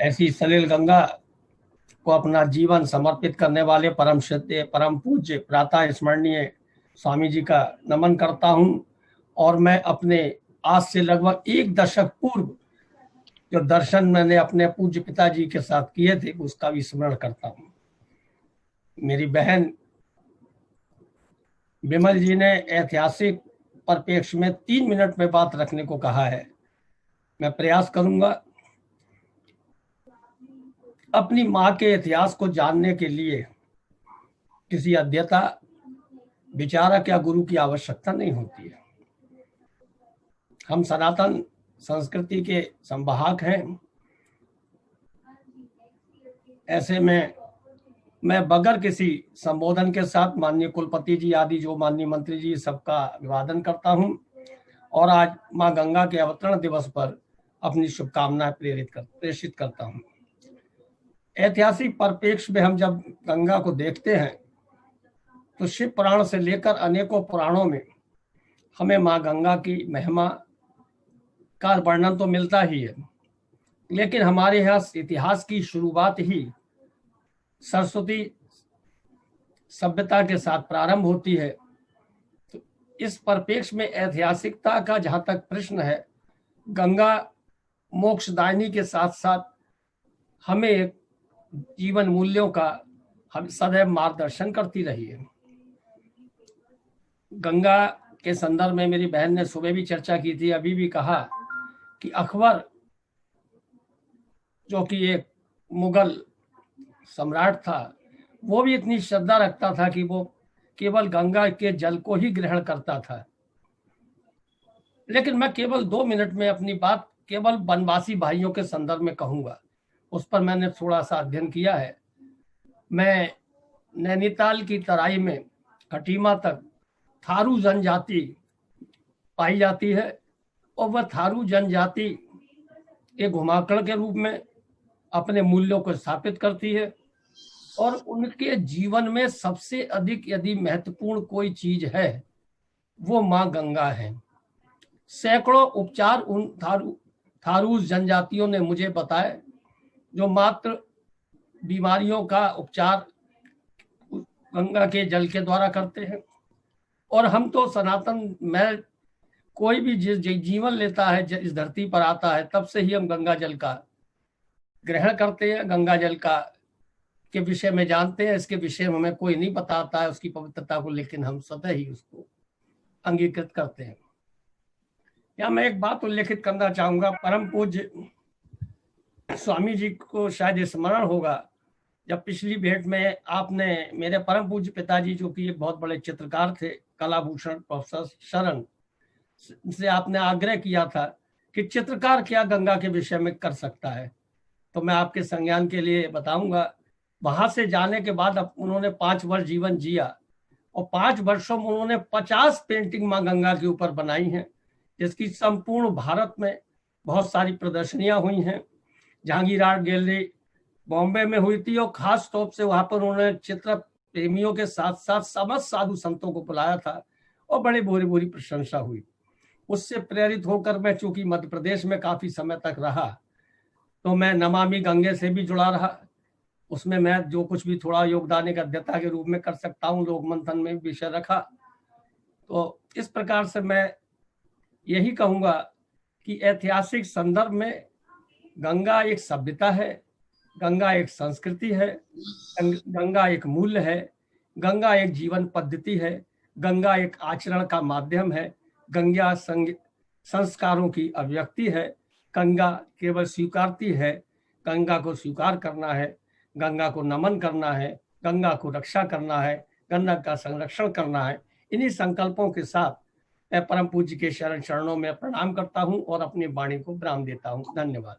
ऐसी सलिल गंगा को अपना जीवन समर्पित करने वाले परम श्रद्धेय परम पूज्य प्रातः स्मरणीय स्वामी जी का नमन करता हूं। और मैं अपने आज से लगभग एक दशक पूर्व जो दर्शन मैंने अपने पूज्य पिताजी के साथ किए थे उसका भी स्मरण करता हूं। मेरी बहन विमल जी ने ऐतिहासिक परिप्रेक्ष्य में 3 मिनट में बात रखने को कहा है। मैं प्रयास करूंगा। अपनी माँ के इतिहास को जानने के लिए किसी अध्येता, विचारक या गुरु की आवश्यकता नहीं होती है। हम सनातन संस्कृति के संवाहक हैं। ऐसे में मैं बगैर किसी संबोधन के साथ माननीय कुलपति जी आदि जो माननीय मंत्री जी सबका अभिवादन करता हूं और आज मां गंगा के अवतरण दिवस पर अपनी शुभकामनाएं प्रेषित करता हूं। ऐतिहासिक परिप्रेक्ष्य में हम जब गंगा को देखते हैं तो शिव पुराण से लेकर अनेकों पुराणों में हमें मां गंगा की महिमा का वर्णन तो मिलता ही है, लेकिन हमारे यहाँ इतिहास की शुरुआत ही सरस्वती सभ्यता के साथ प्रारंभ होती है। तो इस परिप्रेक्ष्य में ऐतिहासिकता का जहां तक प्रश्न है, गंगा मोक्षदायिनी के साथ साथ हमें जीवन मूल्यों का हम सदैव मार्गदर्शन करती रही है। गंगा के संदर्भ में मेरी बहन ने सुबह भी चर्चा की थी, अभी भी कहा कि अकबर जो कि एक मुगल सम्राट था, वो भी इतनी श्रद्धा रखता था कि वो केवल गंगा के जल को ही ग्रहण करता था। लेकिन मैं केवल 2 मिनट में अपनी बात केवल वनवासी भाइयों के संदर्भ में कहूंगा। उस पर मैंने थोड़ा सा अध्ययन किया है। मैं नैनीताल की तराई में खटीमा तक थारू जनजाति पाई जाती है और वह थारू जनजाति एक घुमाकड़ के रूप में अपने मूल्यों को स्थापित करती है और उनके जीवन में सबसे अधिक यदि महत्वपूर्ण कोई चीज है वो मां गंगा है। सैकड़ों उपचार उन थारू जनजातियों ने मुझे बताए जो मात्र बीमारियों का उपचार गंगा के जल के द्वारा करते हैं। और हम तो सनातन में कोई भी जिस जीवन लेता है, इस धरती पर आता है, तब से ही हम गंगा जल का ग्रहण करते हैं, गंगा जल का के विषय में जानते हैं। इसके विषय में हमें कोई नहीं बताता है उसकी पवित्रता को, लेकिन हम स्वतः ही उसको अंगीकृत करते हैं। या मैं एक बात उल्लेखित करना चाहूंगा। परम पूज्य स्वामी जी को शायद स्मरण होगा, जब पिछली भेंट में आपने मेरे परम पूज्य पिताजी जो कि एक बहुत बड़े चित्रकार थे, कलाभूषण प्रोफेसर शरण से आपने आग्रह किया था कि चित्रकार क्या गंगा के विषय में कर सकता है। तो मैं आपके संज्ञान के लिए बताऊंगा, वहां से जाने के बाद उन्होंने 5 वर्ष जीवन जिया और 5 वर्षों में उन्होंने 50 पेंटिंग मां गंगा के ऊपर बनाई हैं, जिसकी संपूर्ण भारत में बहुत सारी प्रदर्शनियां हुई हैं। जहांगीर आर्ट गैलरी बॉम्बे में हुई थी और खास तौर से वहां पर उन्होंने चित्र प्रेमियों के साथ साथ समस्त साधु संतों को बुलाया था और बड़े बुरी प्रशंसा हुई। उससे प्रेरित होकर मैं चूंकि मध्य प्रदेश में काफी समय तक रहा तो मैं नमामि गंगे से भी जुड़ा रहा। उसमें मैं जो कुछ भी थोड़ा योगदान एक अध्येता के रूप में कर सकता हूँ, लोक मंथन में विषय रखा। तो इस प्रकार से मैं यही कहूंगा कि ऐतिहासिक संदर्भ में गंगा एक सभ्यता है, गंगा एक संस्कृति है, गंगा एक मूल्य है, गंगा एक जीवन पद्धति है, गंगा एक आचरण का माध्यम है, गंगा संस्कारों की अभिव्यक्ति है। गंगा केवल स्वीकारती है, गंगा को स्वीकार करना है, गंगा को नमन करना है, गंगा को रक्षा करना है, गंगा का संरक्षण करना है। इन्हीं संकल्पों के साथ मैं परम पूज्य के चरणों में प्रणाम करता हूं और अपनी वाणी को विराम देता हूं। धन्यवाद।